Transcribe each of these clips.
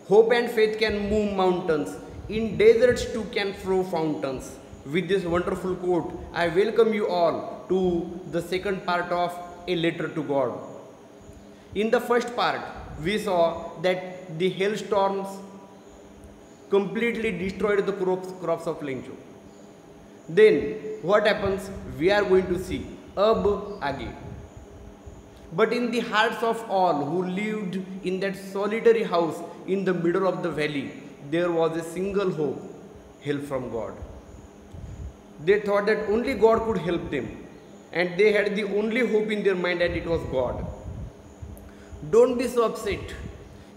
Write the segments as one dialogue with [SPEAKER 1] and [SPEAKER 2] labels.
[SPEAKER 1] Hope and faith can move mountains. In deserts too can flow fountains. With this wonderful quote, I welcome you all to the second part of A Letter to God. In the first part, we saw that the hailstorms completely destroyed the crops of Lencho. Then what happens? We are going to see ab age. But in the hearts of all who lived in that solitary house in the middle of the valley, there was a single hope: help from God. They thought that only God could help them, and they had the only hope in their mind, and it was God. Don't be so upset.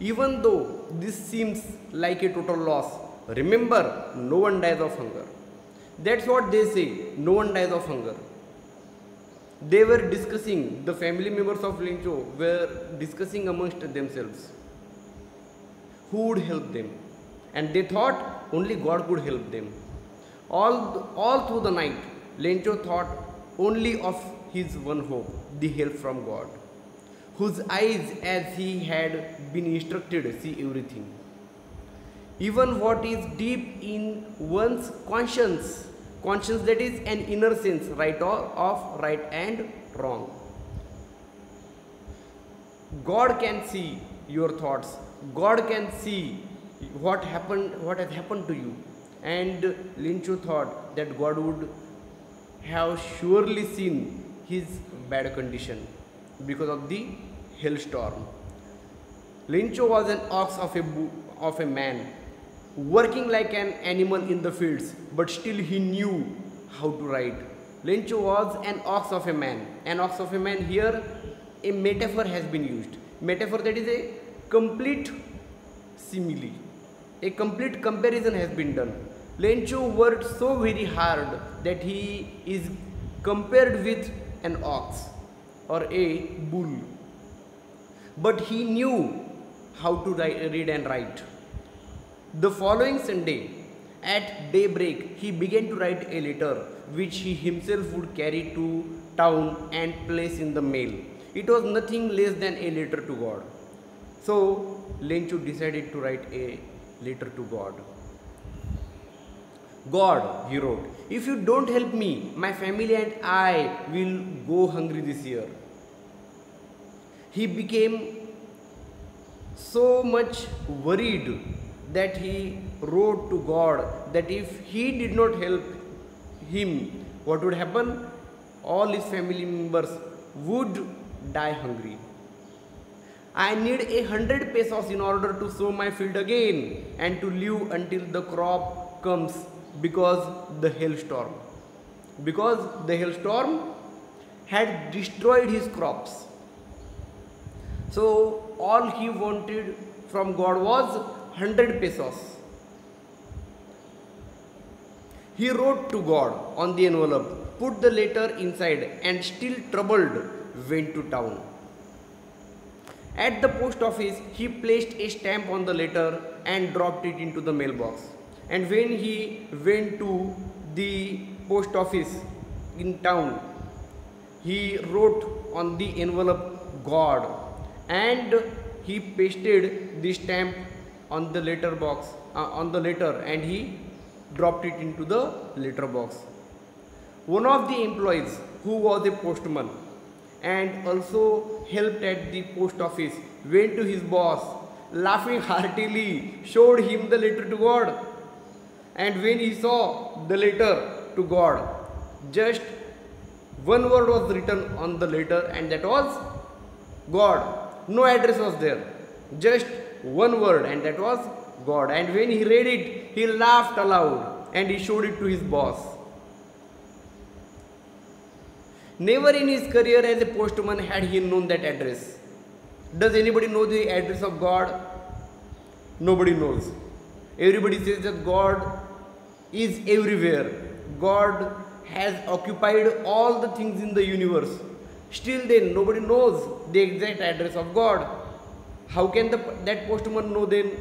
[SPEAKER 1] Even though this seems like a total loss, remember, no one dies of hunger. That's what they say, no one dies of hunger. They were discussing, the family members of Lencho were discussing amongst themselves who would help them, and they thought only God could help them. All through the night, Lencho thought only of his one hope, the help from God, whose eyes, as he had been instructed, see everything. Even what is deep in one's conscience that is an inner sense, right or of right and wrong. God can see your thoughts. God can see what has happened to you. And Lencho thought that God would have surely seen his bad condition because of the hailstorm. Lencho was an ox of a man, working like an animal in the fields, but still he knew how to ride. Lencho was an ox of a man. An ox of a man, here a metaphor has been used. Metaphor, that is a complete simile. A complete comparison has been done. Lencho worked so very hard that he is compared with an ox or a bull. But he knew how to read and write. The following Sunday, at daybreak, he began to write a letter which he himself would carry to town and place in the mail. It was nothing less than a letter to God. So, Lencho decided to write a letter to God. God, he wrote, if you don't help me, my family and I will go hungry this year. He became so much worried that he wrote to God that if he did not help him, what would happen? All his family members would die hungry. I need 100 pesos in order to sow my field again and to live until the crop comes, because the hailstorm had destroyed his crops. So all he wanted from God was 100 pesos. He wrote to God on the envelope, put the letter inside, and still troubled went to town. At the post office, he placed a stamp on the letter and dropped it into the mailbox. And when he went to the post office in town, he wrote on the envelope God, and he pasted the stamp on the letter box, and he dropped it into the letter box. One of the employees, who was a postman and also helped at the post office, went to his boss, laughing heartily, showed him the letter to God. And when he saw the letter to God, just one word was written on the letter, and that was God. No address was there, just one word, and that was God. And when he read it, he laughed aloud and he showed it to his boss. Never in his career as a postman had he known that address. Does anybody know the address of God? Nobody knows. Everybody says that God is everywhere. God has occupied all the things in the universe. Still then, nobody knows the exact address of God. How can that postman know then?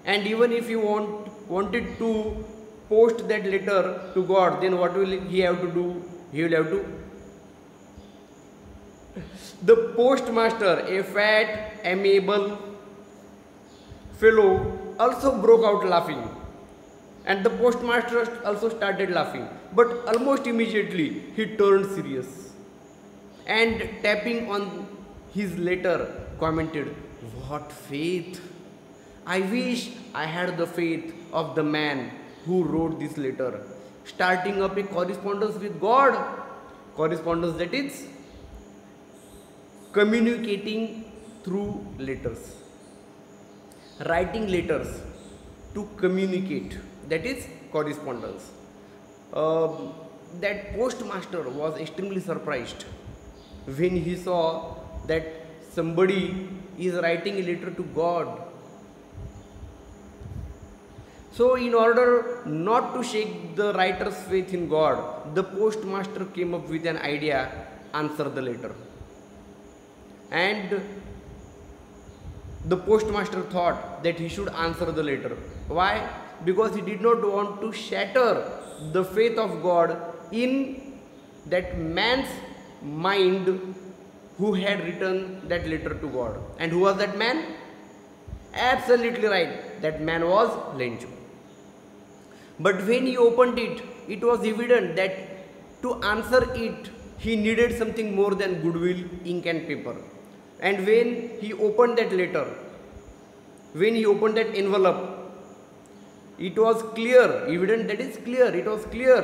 [SPEAKER 1] And even if you wanted to post that letter to God, then what will he have to do? He will have to... The postmaster, a fat, amiable, fellow also broke out laughing, and the postmaster also started laughing. But almost immediately he turned serious and tapping on his letter commented, "What faith! I wish I had the faith of the man who wrote this letter, starting up a correspondence with God." Correspondence, that is communicating through letters, writing letters to communicate, that is correspondence. That postmaster was extremely surprised when he saw that somebody is writing a letter to God. So in order not to shake the writer's faith in God, the postmaster came up with an idea: answer the letter. And the postmaster thought that he should answer the letter. Why? Because he did not want to shatter the faith of God in that man's mind who had written that letter to God. And who was that man? Absolutely right, that man was Lencho. But when he opened it, it was evident that to answer it, he needed something more than goodwill, ink and paper. And when he opened that letter, when he opened that envelope, it was clear, evident, that is clear, it was clear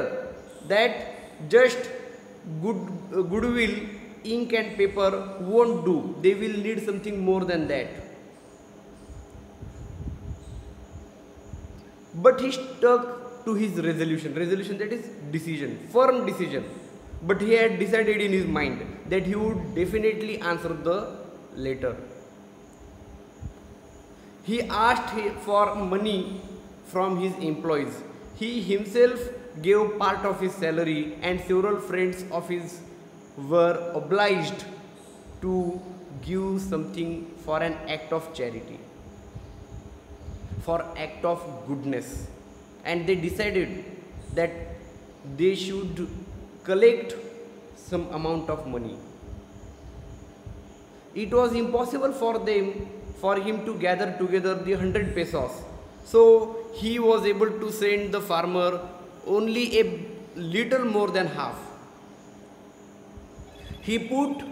[SPEAKER 1] that just goodwill, ink and paper won't do. They will need something more than that. But he stuck to his resolution, that is decision, firm decision. But he had decided in his mind that he would definitely answer the letter. He asked for money from his employees. He himself gave part of his salary, and several friends of his were obliged to give something for an act of charity, for act of goodness. And they decided that they should collect some amount of money. It was impossible for him to gather together the 100 pesos. So he was able to send the farmer only a little more than half. He put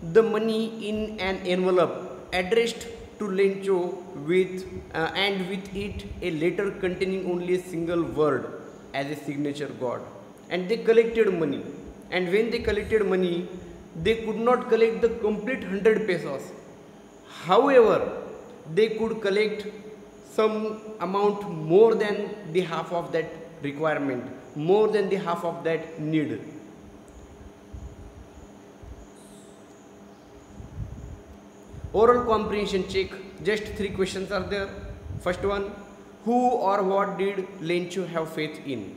[SPEAKER 1] the money in an envelope addressed to Lencho and with it a letter containing only a single word as a signature God. And they collected money. And when they collected money, they could not collect the complete 100 pesos. However, they could collect some amount more than the half of that requirement, more than the half of that need. Oral comprehension check. Just 3 questions are there. First one, who or what did Lencho have faith in?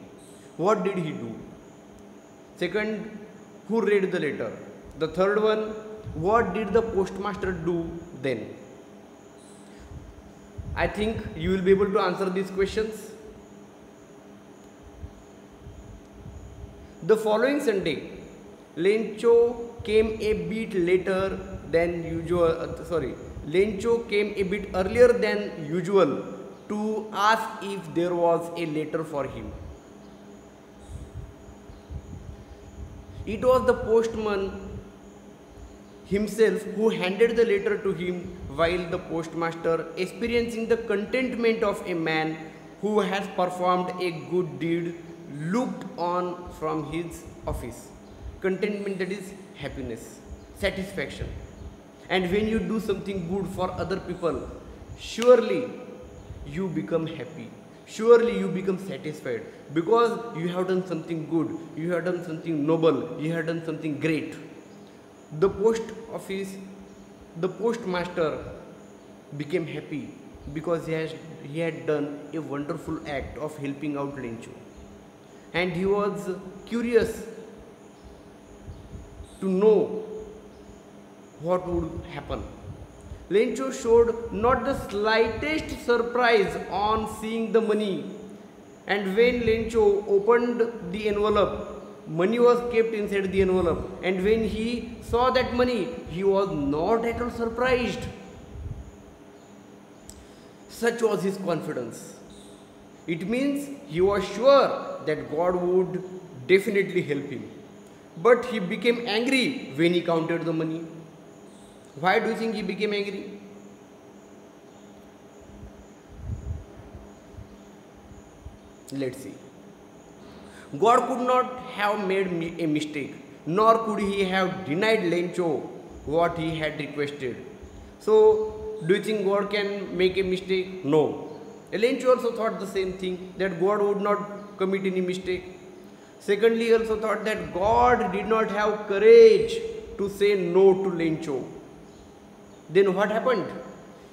[SPEAKER 1] What did he do? Second, who read the letter? The third one, what did the postmaster do then? I think you will be able to answer these questions. The following Sunday, Lencho came a bit later than usual. Lencho came a bit earlier than usual to ask if there was a letter for him. It was the postman himself who handed the letter to him, while the postmaster, experiencing the contentment of a man who has performed a good deed, looked on from his office. Contentment, that is happiness, satisfaction. And when you do something good for other people, surely you become happy, surely you become satisfied, because you have done something good, you have done something noble, you have done something great. The postmaster became happy because he had done a wonderful act of helping out Lencho, and he was curious to know what would happen. Lencho showed not the slightest surprise on seeing the money, and when Lencho opened the envelope, money was kept inside the envelope, and when he saw that money, he was not at all surprised. Such was his confidence. It means he was sure that God would definitely help him. But he became angry when he counted the money. Why do you think he became angry? Let's see. God could not have made a mistake, nor could he have denied Lencho what he had requested. So, do you think God can make a mistake? No. Lencho also thought the same thing, that God would not commit any mistake. Secondly, he also thought that God did not have courage to say no to Lencho. Then what happened?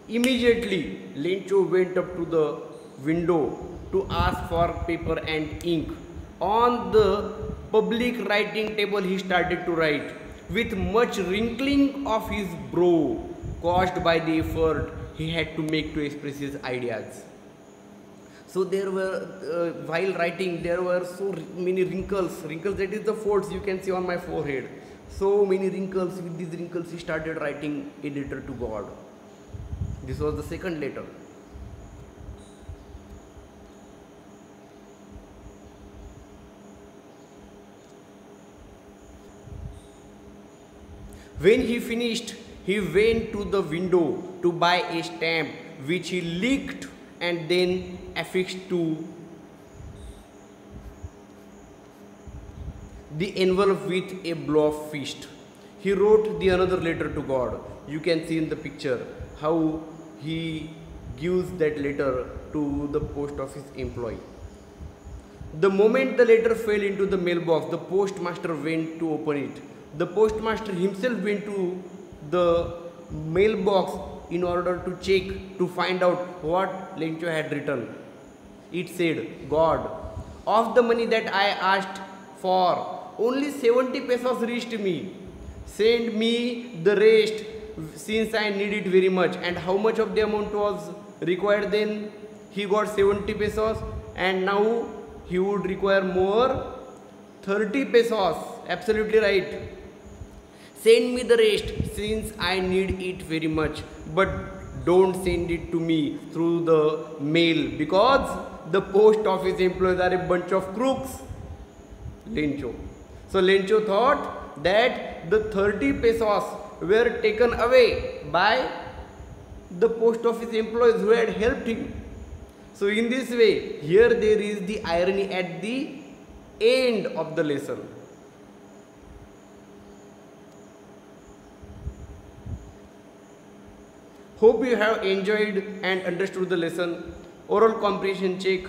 [SPEAKER 1] Immediately, Lencho went up to the window to ask for paper and ink. On the public writing table, he started to write with much wrinkling of his brow caused by the effort he had to make to express his ideas. So there were, while writing, there were so many wrinkles, that is the folds you can see on my forehead. So many wrinkles, with these wrinkles he started writing a letter to God. This was the second letter. When he finished, he went to the window to buy a stamp which he licked and then affixed to the envelope with a blow of fist. He wrote the another letter to God. You can see in the picture how he gives that letter to the post office employee. The moment the letter fell into the mailbox, the postmaster went to open it. The postmaster himself went to the mailbox in order to check, to find out what Lencho had written. It said, God, of the money that I asked for, only 70 pesos reached me. Send me the rest since I need it very much. And how much of the amount was required then? He got 70 pesos and now he would require more 30 pesos. Absolutely right. Send me the rest since I need it very much, but don't send it to me through the mail because the post office employees are a bunch of crooks. Lencho. So Lencho thought that the 30 pesos were taken away by the post office employees who had helped him. So in this way, here there is the irony at the end of the lesson. Hope you have enjoyed and understood the lesson. Oral comprehension check.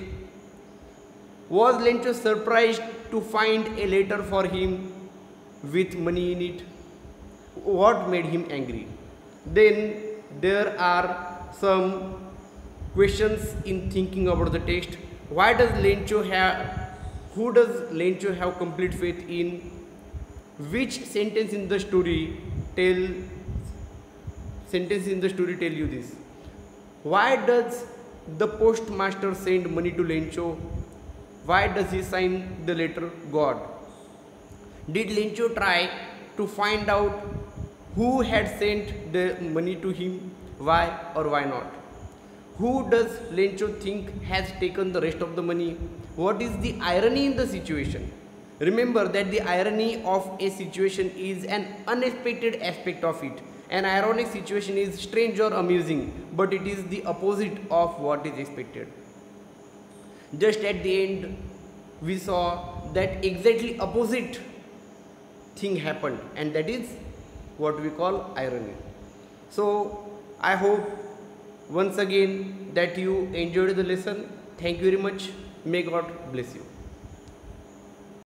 [SPEAKER 1] Was Lencho surprised to find a letter for him with money in it? What made him angry? Then there are some questions in thinking about the text. Why does Lencho have, who does Lencho have complete faith in? Which sentence in the story tell you this? Why does the postmaster send money to Lencho? Why does he sign the letter God? Did Lencho try to find out who had sent the money to him? Why or why not? Who does Lencho think has taken the rest of the money? What is the irony in the situation? Remember that the irony of a situation is an unexpected aspect of it. An ironic situation is strange or amusing, but it is the opposite of what is expected. Just at the end, we saw that exactly opposite thing happened, and that is what we call irony. So, I hope once again that you enjoyed the lesson. Thank you very much. May God bless you.